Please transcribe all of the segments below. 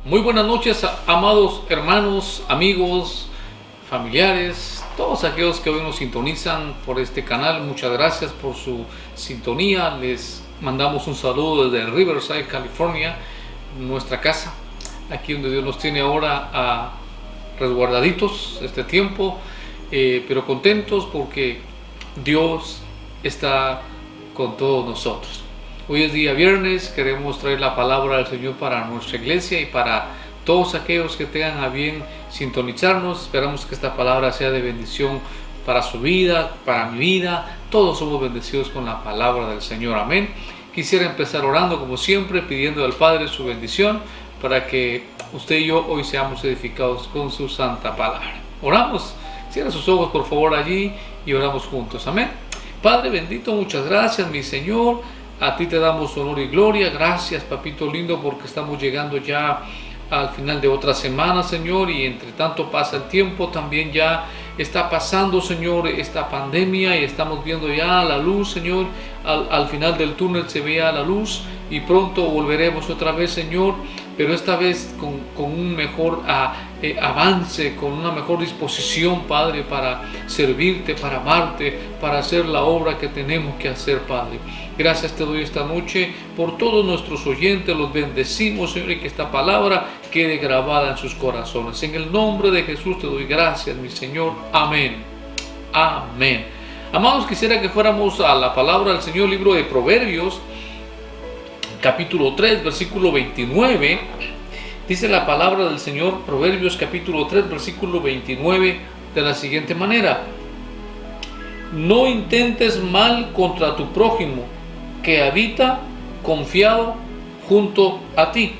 Muy buenas noches, amados hermanos, amigos, familiares, todos aquellos que hoy nos sintonizan por este canal. Muchas gracias por su sintonía. Les mandamos un saludo desde Riverside, California, nuestra casa, aquí donde Dios nos tiene ahora resguardaditos este tiempo, pero contentos porque Dios está con todos nosotros. Hoy es día viernes, queremos traer la palabra del Señor para nuestra iglesia y para todos aquellos que tengan a bien sintonizarnos. Esperamos que esta palabra sea de bendición para su vida, para mi vida. Todos somos bendecidos con la palabra del Señor, amén. Quisiera empezar orando como siempre, pidiendo al Padre su bendición para que usted y yo hoy seamos edificados con su santa palabra. Oramos, cierra sus ojos por favor allí y oramos juntos, amén. Padre bendito, muchas gracias mi Señor. A ti te damos honor y gloria. Gracias, papito lindo, porque estamos llegando ya al final de otra semana, Señor, y entre tanto pasa el tiempo, también ya está pasando, Señor, esta pandemia y estamos viendo ya la luz, Señor. Al final del túnel se vea la luz y pronto volveremos otra vez, Señor, pero esta vez con un mejor avance, con una mejor disposición, Padre, para servirte, para amarte, para hacer la obra que tenemos que hacer, Padre. Gracias te doy esta noche por todos nuestros oyentes, los bendecimos, Señor, y que esta palabra quede grabada en sus corazones. En el nombre de Jesús te doy gracias, mi Señor. Amén. Amén. Amados, quisiera que fuéramos a la palabra del Señor, libro de Proverbios, capítulo 3, versículo 29. Dice la palabra del Señor, Proverbios capítulo 3, versículo 29, de la siguiente manera: no intentes mal contra tu prójimo, que habita confiado junto a ti.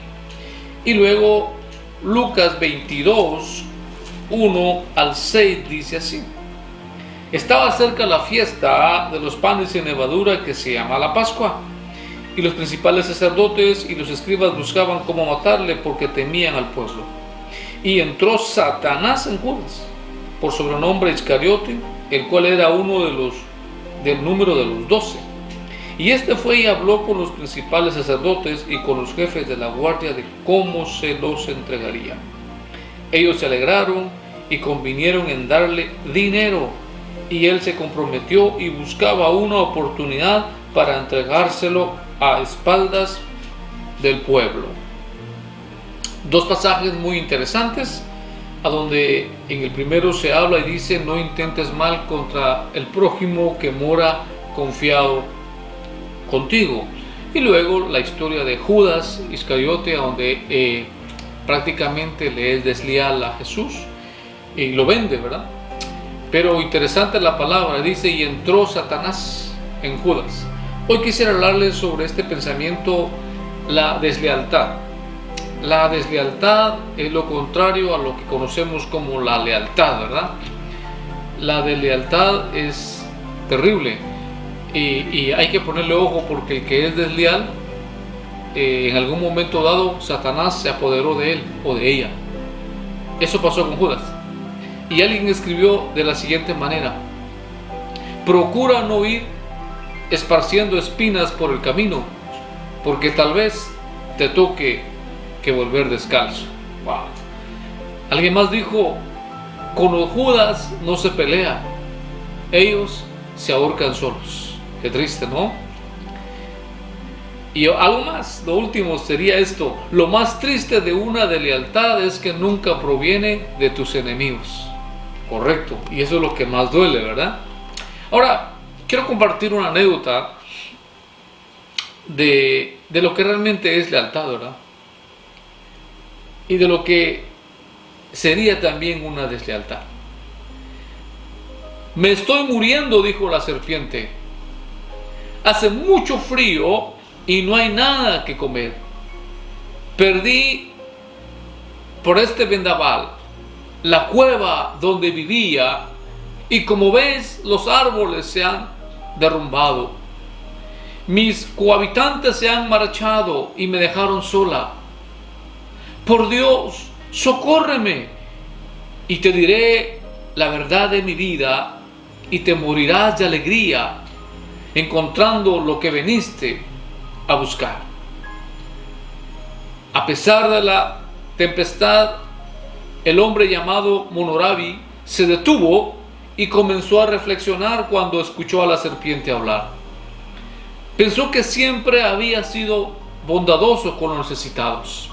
Y luego Lucas 22, 1 al 6 dice así: estaba cerca la fiesta de los panes sin levadura, que se llama la Pascua, y los principales sacerdotes y los escribas buscaban cómo matarle, porque temían al pueblo. Y entró Satanás en Judas, por sobrenombre Iscariote, el cual era uno del número de los 12. Y este fue y habló con los principales sacerdotes y con los jefes de la guardia de cómo se los entregaría. Ellos se alegraron y convinieron en darle dinero, y él se comprometió y buscaba una oportunidad para entregárselo a espaldas del pueblo. Dos pasajes muy interesantes, a donde en el primero se habla y dice: no intentes mal contra el prójimo que mora confiado contigo. Y luego la historia de Judas Iscariote, donde prácticamente le es desleal a Jesús y lo vende, ¿verdad? Pero interesante la palabra, dice: y entró Satanás en Judas. Hoy quisiera hablarles sobre este pensamiento, la deslealtad. La deslealtad es lo contrario a lo que conocemos como la lealtad, ¿verdad? La deslealtad es terrible y hay que ponerle ojo, porque el que es desleal, en algún momento dado, Satanás se apoderó de él o de ella. Eso pasó con Judas. Y alguien escribió de la siguiente manera: procura no ir esparciendo espinas por el camino, porque tal vez te toque que volver descalzo. Wow. Alguien más dijo: con los Judas no se pelea, ellos se ahorcan solos. Qué triste, ¿no? Y algo más, lo último sería esto: lo más triste de una deslealtad es que nunca proviene de tus enemigos. Correcto, y eso es lo que más duele, ¿verdad? Ahora, quiero compartir una anécdota de lo que realmente es lealtad, ¿verdad? Y de lo que sería también una deslealtad. Me estoy muriendo, dijo la serpiente. Hace mucho frío y no hay nada que comer. Perdí por este vendaval la cueva donde vivía, y como ves, los árboles se han derrumbado. Mis cohabitantes se han marchado y me dejaron sola. Por Dios, socórreme, y te diré la verdad de mi vida, y te morirás de alegría encontrando lo que veniste a buscar. A pesar de la tempestad, el hombre llamado Monorabi se detuvo y comenzó a reflexionar cuando escuchó a la serpiente hablar. Pensó que siempre había sido bondadoso con los necesitados.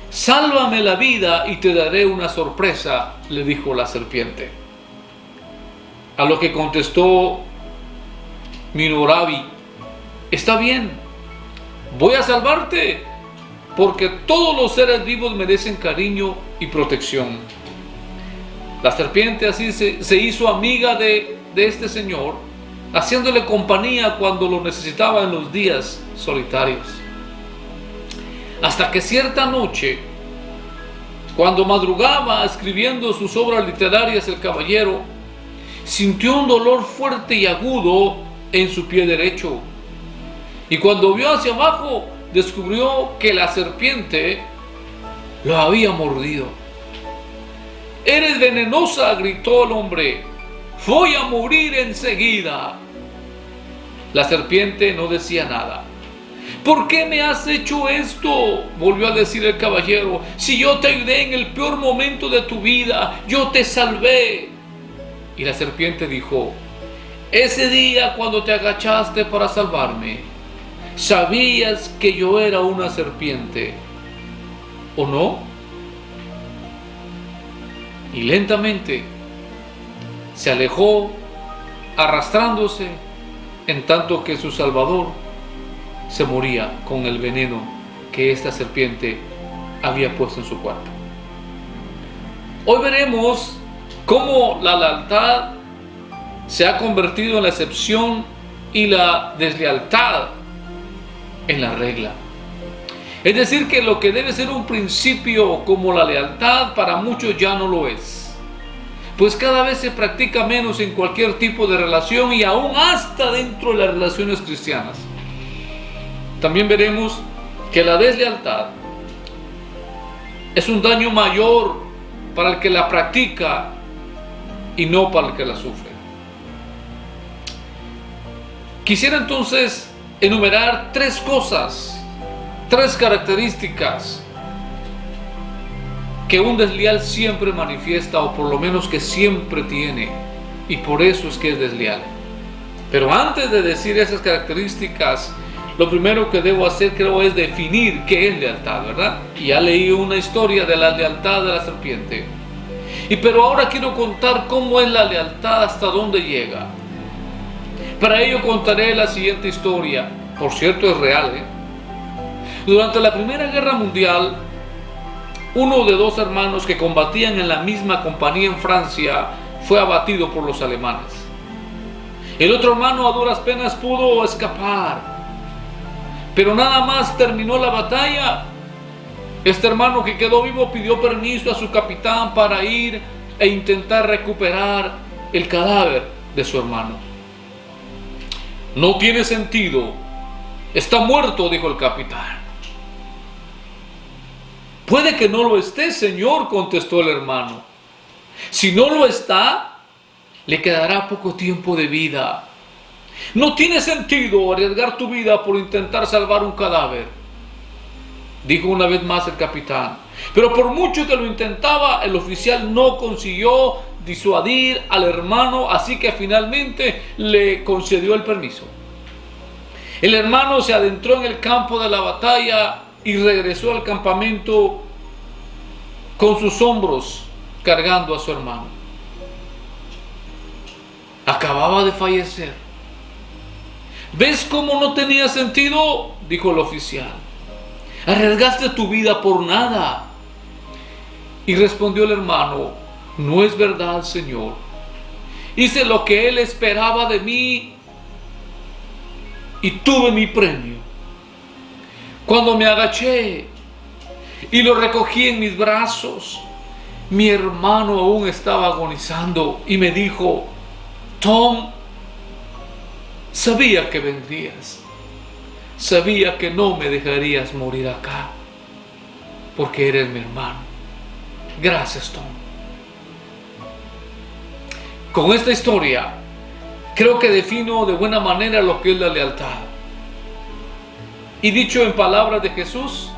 «Sálvame la vida y te daré una sorpresa», le dijo la serpiente. A lo que contestó Monorabi: «Está bien, voy a salvarte, porque todos los seres vivos merecen cariño y protección». La serpiente así se hizo amiga de este señor, haciéndole compañía cuando lo necesitaba en los días solitarios. Hasta que cierta noche, cuando madrugaba escribiendo sus obras literarias, el caballero sintió un dolor fuerte y agudo en su pie derecho. Y cuando vio hacia abajo, descubrió que la serpiente lo había mordido. «Eres venenosa», gritó el hombre. «Voy a morir enseguida». La serpiente no decía nada. «¿Por qué me has hecho esto?», volvió a decir el caballero. «Si yo te ayudé en el peor momento de tu vida, yo te salvé». Y la serpiente dijo: «Ese día cuando te agachaste para salvarme, ¿sabías que yo era una serpiente, o no?». Y lentamente se alejó, arrastrándose, en tanto que su salvador se moría con el veneno que esta serpiente había puesto en su cuerpo. Hoy veremos cómo la lealtad se ha convertido en la excepción y la deslealtad en la regla. Es decir, que lo que debe ser un principio como la lealtad, para muchos ya no lo es, pues cada vez se practica menos en cualquier tipo de relación, y aún hasta dentro de las relaciones cristianas. También veremos que la deslealtad es un daño mayor para el que la practica y no para el que la sufre. Quisiera entonces enumerar tres cosas, tres características que un desleal siempre manifiesta, o por lo menos que siempre tiene, y por eso es que es desleal. Pero antes de decir esas características, lo primero que debo hacer, creo, es definir qué es lealtad, ¿verdad? Y ya leí una historia de la lealtad de la serpiente. Pero ahora quiero contar cómo es la lealtad, hasta dónde llega. Para ello contaré la siguiente historia. Por cierto, es real, ¿eh? Durante la Primera Guerra Mundial, uno de dos hermanos que combatían en la misma compañía en Francia fue abatido por los alemanes. El otro hermano a duras penas pudo escapar, pero nada más terminó la batalla, este hermano que quedó vivo pidió permiso a su capitán para ir e intentar recuperar el cadáver de su hermano. «No tiene sentido, está muerto», dijo el capitán. «Puede que no lo esté, señor», contestó el hermano. «Si no lo está, le quedará poco tiempo de vida. No tiene sentido arriesgar tu vida por intentar salvar un cadáver», dijo una vez más el capitán. Pero por mucho que lo intentaba, el oficial no consiguió disuadir al hermano, así que finalmente le concedió el permiso. El hermano se adentró en el campo de la batalla y regresó al campamento con sus hombros cargando a su hermano. Acababa de fallecer. «¿Ves cómo no tenía sentido?», dijo el oficial. «Arriesgaste tu vida por nada». Y respondió el hermano: «No es verdad, señor. Hice lo que él esperaba de mí y tuve mi premio. Cuando me agaché y lo recogí en mis brazos, mi hermano aún estaba agonizando y me dijo: Tom, sabía que vendrías, sabía que no me dejarías morir acá, porque eres mi hermano. Gracias, Tom». Con esta historia creo que defino de buena manera lo que es la lealtad. Y dicho en palabras de Jesús,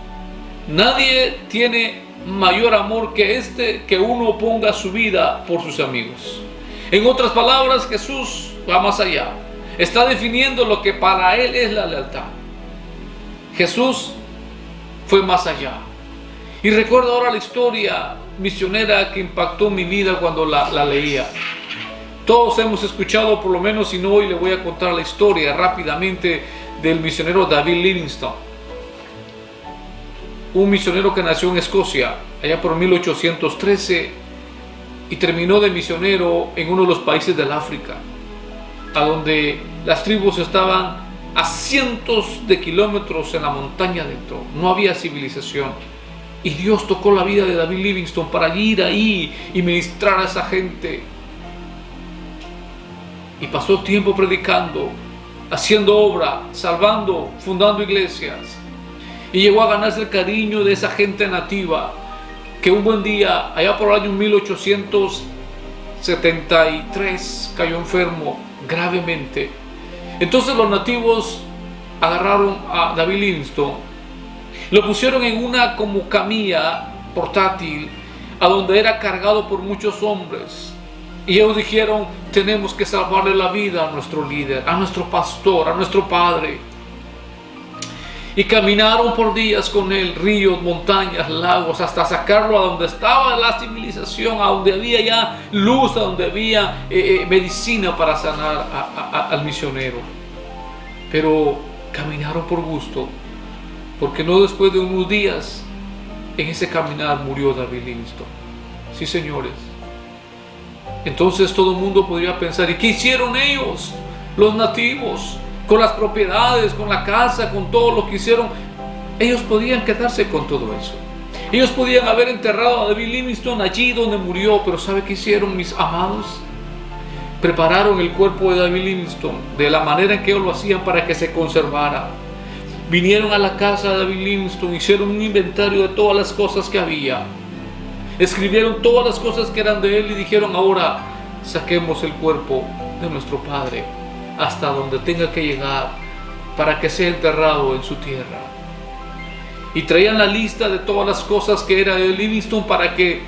Nadie tiene mayor amor que que uno ponga su vida por sus amigos. En otras palabras, Jesús va más allá. Está definiendo lo que para él es la lealtad. Jesús fue más allá. Y recuerdo ahora la historia misionera que impactó mi vida cuando la leía. Todos hemos escuchado, por lo menos, si no, hoy le voy a contar la historia rápidamente del misionero David Livingstone. Un misionero que nació en Escocia, allá por 1813, y terminó de misionero en uno de los países del África, a donde las tribus estaban a cientos de kilómetros en la montaña adentro. No había civilización. Y Dios tocó la vida de David Livingstone para ir ahí y ministrar a esa gente. Y pasó tiempo predicando, haciendo obra, salvando, fundando iglesias. Y llegó a ganarse el cariño de esa gente nativa, que un buen día, allá por el año 1873, cayó enfermo gravemente. Entonces los nativos agarraron a David Livingstone, lo pusieron en una como camilla portátil, a donde era cargado por muchos hombres. Y ellos dijeron: tenemos que salvarle la vida a nuestro líder, a nuestro pastor, a nuestro padre. Y caminaron por días con él, ríos, montañas, lagos, hasta sacarlo a donde estaba la civilización, a donde había ya luz, a donde había medicina para sanar al misionero. Pero caminaron por gusto, porque no después de unos días, en ese caminar murió David Livingstone. Sí, señores. Entonces todo el mundo podría pensar: ¿y qué hicieron ellos, los nativos? Con las propiedades, con la casa, con todo lo que hicieron. Ellos podían quedarse con todo eso. Ellos podían haber enterrado a David Livingstone allí donde murió. Pero ¿sabe qué hicieron, mis amados? Prepararon el cuerpo de David Livingstone de la manera en que ellos lo hacían para que se conservara. Vinieron a la casa de David Livingstone, hicieron un inventario de todas las cosas que había. Escribieron todas las cosas que eran de él y dijeron: ahora saquemos el cuerpo de nuestro padre hasta donde tenga que llegar para que sea enterrado en su tierra. Y traían la lista de todas las cosas que era de Livingstone para que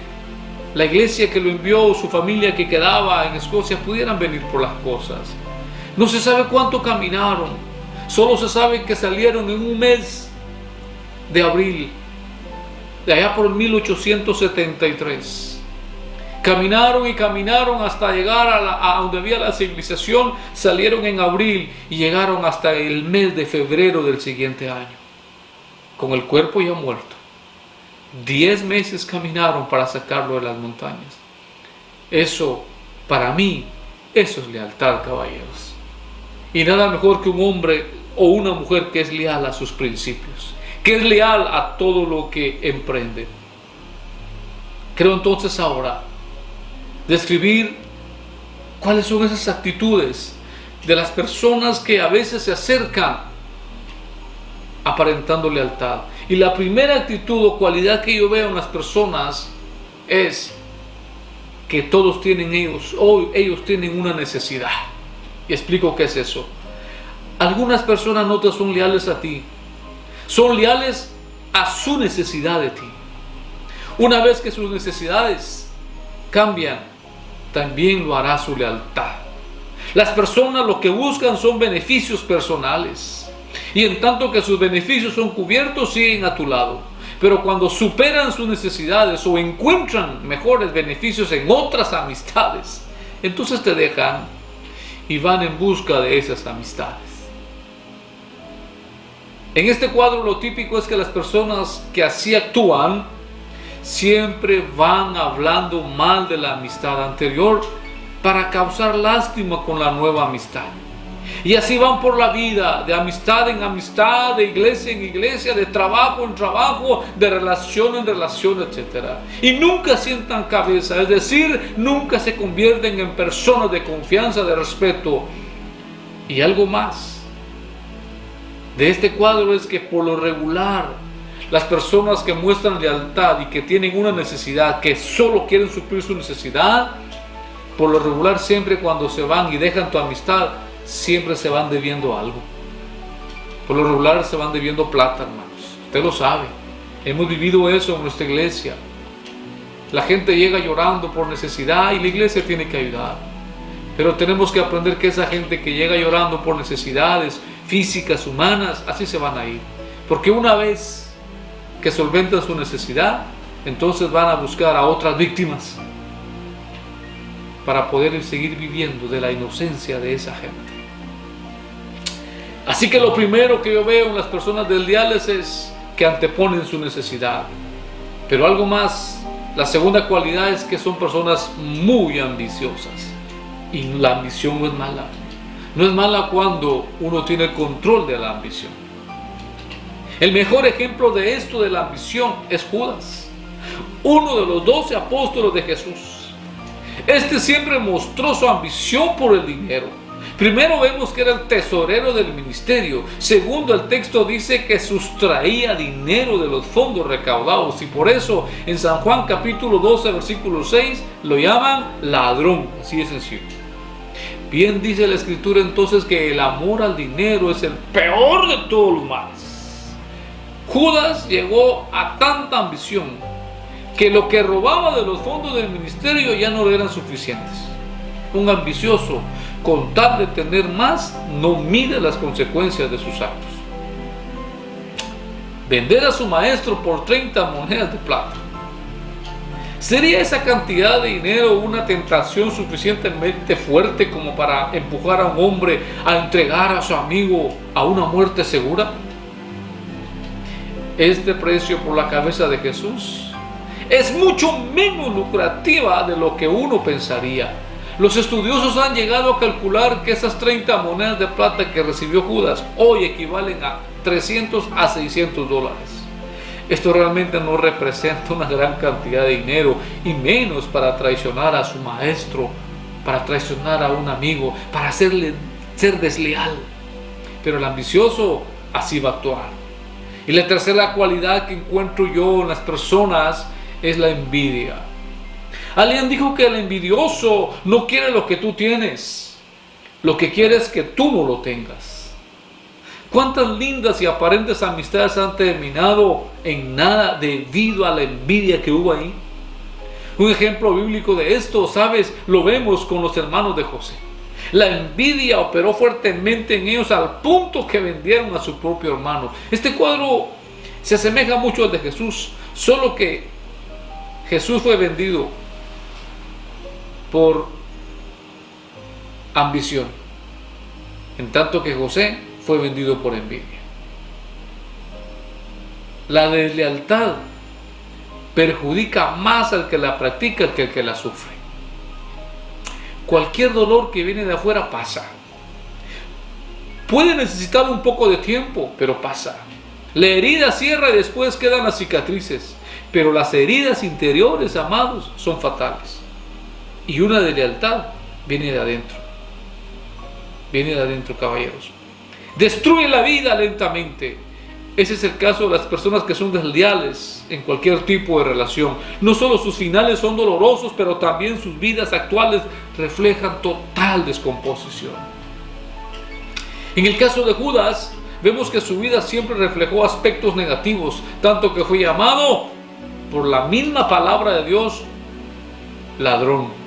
la iglesia que lo envió, su familia que quedaba en Escocia, pudieran venir por las cosas. No se sabe cuánto caminaron, solo se sabe que salieron en un mes de abril, de allá por 1873. Caminaron y caminaron hasta llegar a donde había la civilización. Salieron en abril y llegaron hasta el mes de febrero del siguiente año, con el cuerpo ya muerto. 10 meses caminaron para sacarlo de las montañas. Eso, para mí, eso es lealtad, caballeros. Y nada mejor que un hombre o una mujer que es leal a sus principios, que es leal a todo lo que emprende. Creo entonces ahora describir cuáles son esas actitudes de las personas que a veces se acercan aparentando lealtad. Y la primera actitud o cualidad que yo veo en las personas es que todos tienen ellos tienen una necesidad. Y explico qué es eso. Algunas personas no te son leales a ti, son leales a su necesidad de ti. Una vez que sus necesidades cambian, también lo hará su lealtad. Las personas lo que buscan son beneficios personales, y en tanto que sus beneficios son cubiertos, siguen a tu lado. Pero cuando superan sus necesidades o encuentran mejores beneficios en otras amistades, entonces te dejan y van en busca de esas amistades. En este cuadro lo típico es que las personas que así actúan siempre van hablando mal de la amistad anterior para causar lástima con la nueva amistad. Y así van por la vida, de amistad en amistad, de iglesia en iglesia, de trabajo en trabajo, de relación en relación, etc. Y nunca sientan cabeza, es decir, nunca se convierten en personas de confianza, de respeto. Y algo más de este cuadro es que por lo regular, las personas que muestran lealtad y que tienen una necesidad, que solo quieren suplir su necesidad, por lo regular siempre cuando se van y dejan tu amistad, siempre se van debiendo algo. Por lo regular se van debiendo plata, hermanos. Usted lo sabe. Hemos vivido eso en nuestra iglesia. La gente llega llorando por necesidad y la iglesia tiene que ayudar. Pero tenemos que aprender que esa gente que llega llorando por necesidades físicas, humanas, así se van a ir. Porque una vez que solventan su necesidad, entonces van a buscar a otras víctimas para poder seguir viviendo de la inocencia de esa gente. Así que lo primero que yo veo en las personas desleales es que anteponen su necesidad. Pero algo más, la segunda cualidad es que son personas muy ambiciosas. Y la ambición no es mala. No es mala cuando uno tiene el control de la ambición. El mejor ejemplo de esto de la ambición es Judas, uno de los 12 apóstoles de Jesús. Este siempre mostró su ambición por el dinero. Primero vemos que era el tesorero del ministerio. Segundo, el texto dice que sustraía dinero de los fondos recaudados. Y por eso en San Juan capítulo 12 versículo 6 lo llaman ladrón. Así de sencillo. Bien dice la escritura entonces que el amor al dinero es el peor de todos los males. Judas llegó a tanta ambición que lo que robaba de los fondos del ministerio ya no le eran suficientes. Un ambicioso, con tal de tener más, no mide las consecuencias de sus actos. Vender a su maestro por 30 monedas de plata. ¿Sería esa cantidad de dinero una tentación suficientemente fuerte como para empujar a un hombre a entregar a su amigo a una muerte segura? Este precio por la cabeza de Jesús es mucho menos lucrativa de lo que uno pensaría. Los estudiosos han llegado a calcular que esas 30 monedas de plata que recibió Judas hoy equivalen a 300 a 600 dólares. Esto realmente no representa una gran cantidad de dinero, y menos para traicionar a su maestro, para traicionar a un amigo, para ser desleal. Pero el ambicioso así va a actuar. Y la tercera cualidad que encuentro yo en las personas es la envidia. Alguien dijo que el envidioso no quiere lo que tú tienes, lo que quiere es que tú no lo tengas. ¿Cuántas lindas y aparentes amistades han terminado en nada debido a la envidia que hubo ahí? Un ejemplo bíblico de esto, ¿sabes? Lo vemos con los hermanos de José. La envidia operó fuertemente en ellos al punto que vendieron a su propio hermano. Este cuadro se asemeja mucho al de Jesús, solo que Jesús fue vendido por ambición, en tanto que José fue vendido por envidia. La deslealtad perjudica más al que la practica que al que la sufre. Cualquier dolor que viene de afuera pasa. Puede necesitar un poco de tiempo, pero pasa. La herida cierra y después quedan las cicatrices. Pero las heridas interiores, amados, son fatales. Y una deslealtad viene de adentro. Viene de adentro, caballeros. Destruye la vida lentamente. Ese es el caso de las personas que son desleales en cualquier tipo de relación. No solo sus finales son dolorosos, pero también sus vidas actuales reflejan total descomposición. En el caso de Judas, vemos que su vida siempre reflejó aspectos negativos, tanto que fue llamado por la misma palabra de Dios ladrón.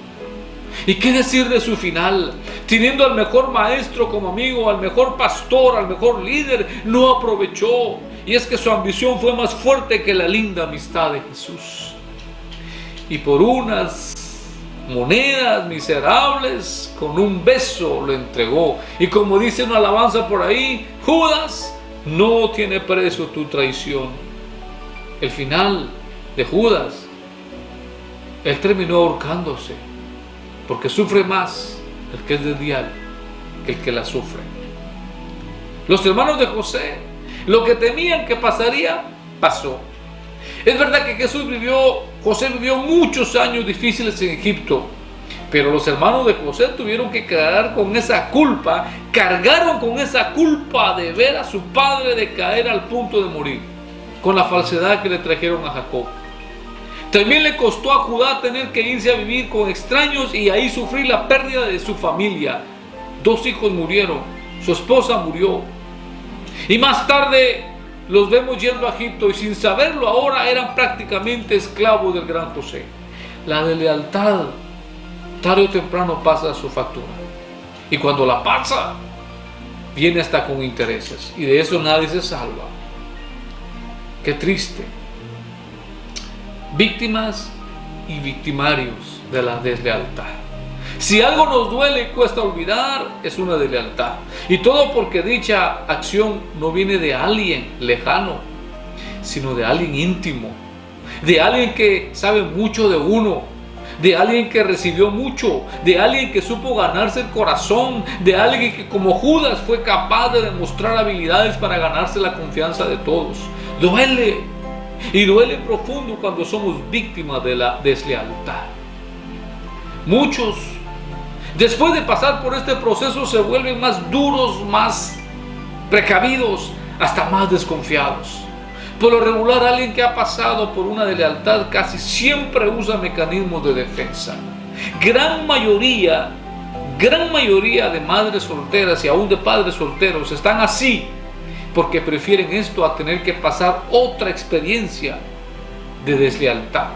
¿Y qué decir de su final? Teniendo al mejor maestro como amigo, al mejor pastor, al mejor líder, no aprovechó. Y es que su ambición fue más fuerte que la linda amistad de Jesús. Y por unas monedas miserables, con un beso lo entregó. Y como dice una alabanza por ahí, Judas, no tiene precio tu traición. El final de Judas, él terminó ahorcándose. Porque sufre más el que es desleal que el que la sufre. Los hermanos de José, lo que temían que pasaría, pasó. Es verdad que José vivió muchos años difíciles en Egipto, pero los hermanos de José tuvieron que cargaron con esa culpa de ver a su padre decaer al punto de morir, con la falsedad que le trajeron a Jacob. También le costó a Judá tener que irse a vivir con extraños y ahí sufrir la pérdida de su familia. 2 hijos murieron, su esposa murió. Y más tarde los vemos yendo a Egipto y sin saberlo ahora eran prácticamente esclavos del gran José. La deslealtad tarde o temprano pasa su factura. Y cuando la pasa, viene hasta con intereses. Y de eso nadie se salva. Qué triste. Víctimas y victimarios de la deslealtad. Si algo nos duele y cuesta olvidar, es una deslealtad. Y todo porque dicha acción no viene de alguien lejano, sino de alguien íntimo, de alguien que sabe mucho de uno, de alguien que recibió mucho, de alguien que supo ganarse el corazón, de alguien que como Judas fue capaz de demostrar habilidades para ganarse la confianza de todos. Duele, y duele profundo cuando somos víctimas de la deslealtad. Muchos, después de pasar por este proceso, se vuelven más duros, más precavidos, hasta más desconfiados. Por lo regular, alguien que ha pasado por una deslealtad casi siempre usa mecanismos de defensa. Gran mayoría de madres solteras y aún de padres solteros están así porque prefieren esto a tener que pasar otra experiencia de deslealtad.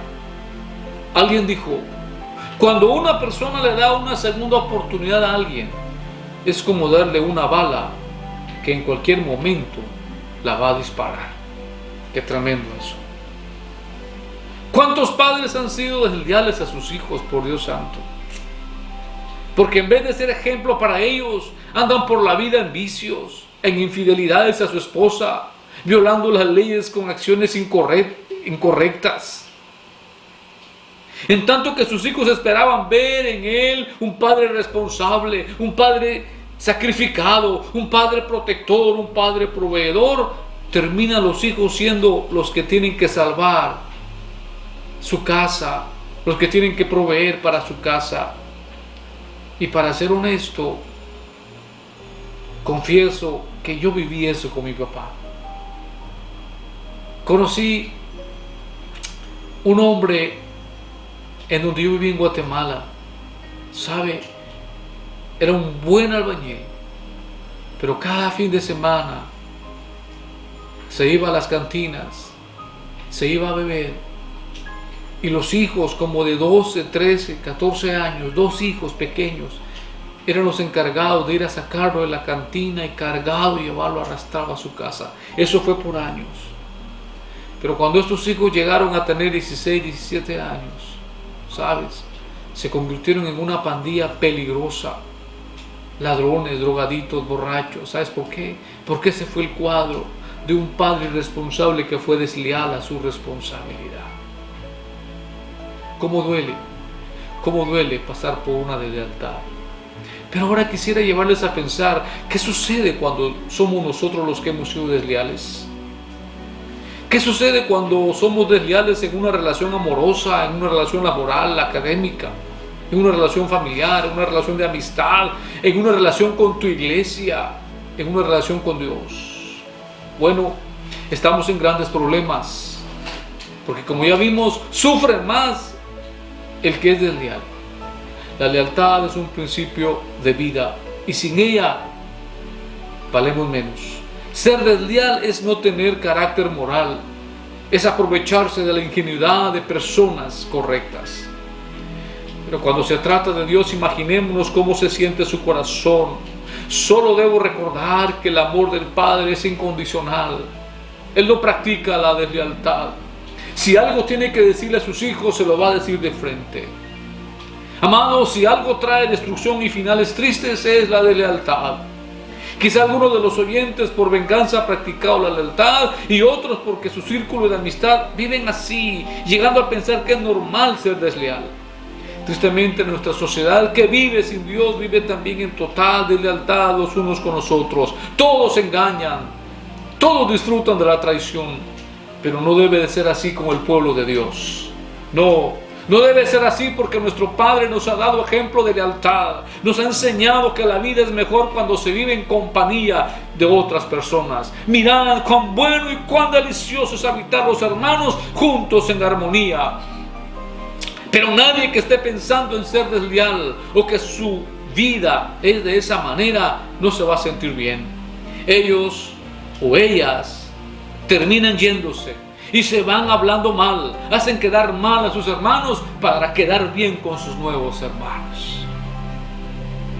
Alguien dijo: cuando una persona le da una segunda oportunidad a alguien, es como darle una bala que en cualquier momento la va a disparar. Qué tremendo eso. ¿Cuántos padres han sido desleales a sus hijos, por Dios santo? Porque en vez de ser ejemplo para ellos, andan por la vida en vicios, en infidelidades a su esposa, violando las leyes con acciones incorrectas. En tanto que sus hijos esperaban ver en él un padre responsable, un padre sacrificado, un padre protector, un padre proveedor, terminan los hijos siendo los que tienen que salvar su casa, los que tienen que proveer para su casa. Y para ser honesto, confieso que yo viví eso con mi papá. Conocí un hombre en donde yo viví en Guatemala, ¿sabe? Era un buen albañil, pero cada fin de semana se iba a las cantinas, se iba a beber, y los hijos como de 12, 13, 14 años, 2 hijos pequeños, eran los encargados de ir a sacarlo de la cantina y cargado y llevarlo arrastrado a su casa. Eso fue por años. Pero cuando estos hijos llegaron a tener 16, 17 años, ¿sabes? Se convirtieron en una pandilla peligrosa. Ladrones, drogaditos, borrachos. ¿Sabes por qué? Porque ese fue el cuadro de un padre irresponsable que fue desleal a su responsabilidad. ¿Cómo duele pasar por una deslealtad? Pero ahora quisiera llevarles a pensar qué sucede cuando somos nosotros los que hemos sido desleales. ¿Qué sucede cuando somos desleales en una relación amorosa, en una relación laboral, académica, en una relación familiar, en una relación de amistad, en una relación con tu iglesia, en una relación con Dios? Bueno, estamos en grandes problemas, porque como ya vimos, sufre más el que es desleal. La lealtad es un principio de vida y sin ella valemos menos. Ser desleal es no tener carácter moral, es aprovecharse de la ingenuidad de personas correctas. Pero cuando se trata de Dios, imaginémonos cómo se siente su corazón. Solo debo recordar que el amor del Padre es incondicional. Él no practica la deslealtad. Si algo tiene que decirle a sus hijos, se lo va a decir de frente. Amados, si algo trae destrucción y finales tristes, es la deslealtad. Quizá algunos de los oyentes por venganza han practicado la lealtad y otros porque su círculo de amistad viven así, llegando a pensar que es normal ser desleal. Tristemente, nuestra sociedad que vive sin Dios vive también en total deslealtad los unos con los otros. Todos se engañan, todos disfrutan de la traición, pero no debe de ser así como el pueblo de Dios. No debe ser así porque nuestro Padre nos ha dado ejemplo de lealtad. Nos ha enseñado que la vida es mejor cuando se vive en compañía de otras personas. Mirad cuán bueno y cuán delicioso es habitar los hermanos juntos en armonía. Pero nadie que esté pensando en ser desleal o que su vida es de esa manera no se va a sentir bien. Ellos o ellas terminan yéndose y se van hablando mal, hacen quedar mal a sus hermanos para quedar bien con sus nuevos hermanos.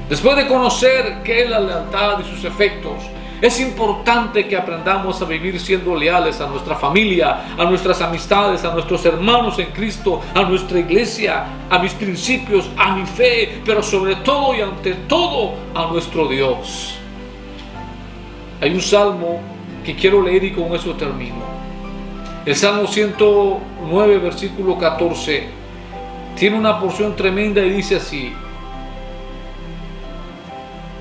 Después de conocer qué es la lealtad y sus efectos, es importante que aprendamos a vivir siendo leales a nuestra familia, a nuestras amistades, a nuestros hermanos en Cristo, a nuestra iglesia, a mis principios, a mi fe, pero sobre todo y ante todo a nuestro Dios. Hay un salmo que quiero leer y con eso termino. El Salmo 109, versículo 14, tiene una porción tremenda y dice así,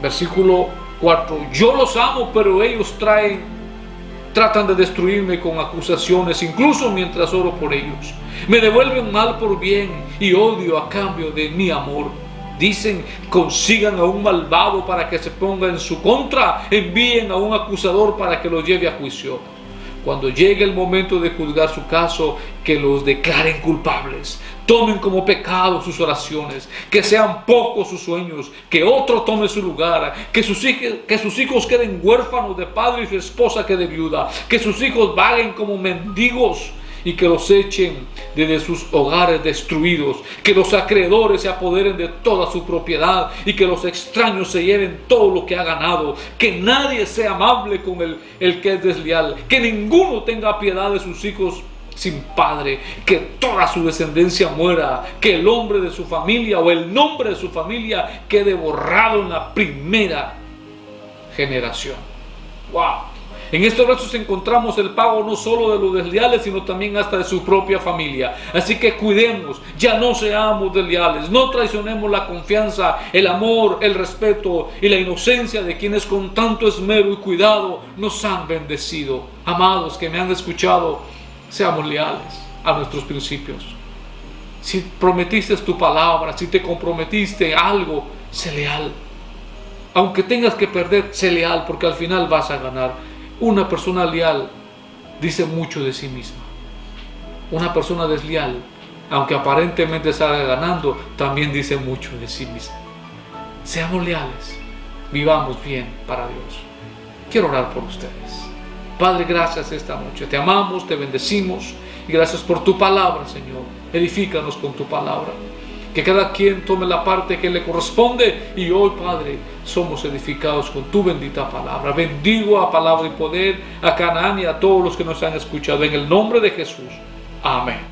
versículo 4: yo los amo, pero ellos tratan de destruirme con acusaciones, incluso mientras oro por ellos. Me devuelven mal por bien y odio a cambio de mi amor. Dicen, consigan a un malvado para que se ponga en su contra, envíen a un acusador para que los lleve a juicio. Cuando llegue el momento de juzgar su caso, que los declaren culpables. Tomen como pecado sus oraciones, que sean pocos sus sueños, que otro tome su lugar, que sus hijos queden huérfanos de padre y su esposa quede viuda, que sus hijos vaguen como mendigos y que los echen desde sus hogares destruidos, que los acreedores se apoderen de toda su propiedad y que los extraños se lleven todo lo que ha ganado, que nadie sea amable con el que es desleal, que ninguno tenga piedad de sus hijos sin padre, que toda su descendencia muera, que el hombre de su familia o el nombre de su familia quede borrado en la primera generación. ¡Wow! En estos versos encontramos el pago no solo de los desleales, sino también hasta de su propia familia. Así que cuidemos, ya no seamos desleales, no traicionemos la confianza, el amor, el respeto y la inocencia de quienes con tanto esmero y cuidado nos han bendecido. Amados que me han escuchado, seamos leales a nuestros principios. Si prometiste tu palabra, si te comprometiste algo, sé leal. Aunque tengas que perder, sé leal, porque al final vas a ganar. Una persona leal dice mucho de sí misma. Una persona desleal, aunque aparentemente salga ganando, también dice mucho de sí misma. Seamos leales, vivamos bien para Dios. Quiero orar por ustedes. Padre, gracias esta noche. Te amamos, te bendecimos y gracias por tu palabra, Señor. Edifícanos con tu palabra. Que cada quien tome la parte que le corresponde y hoy, Padre, somos edificados con tu bendita palabra. Bendigo a Palabra y Poder, a Canaán y a todos los que nos han escuchado en el nombre de Jesús. Amén.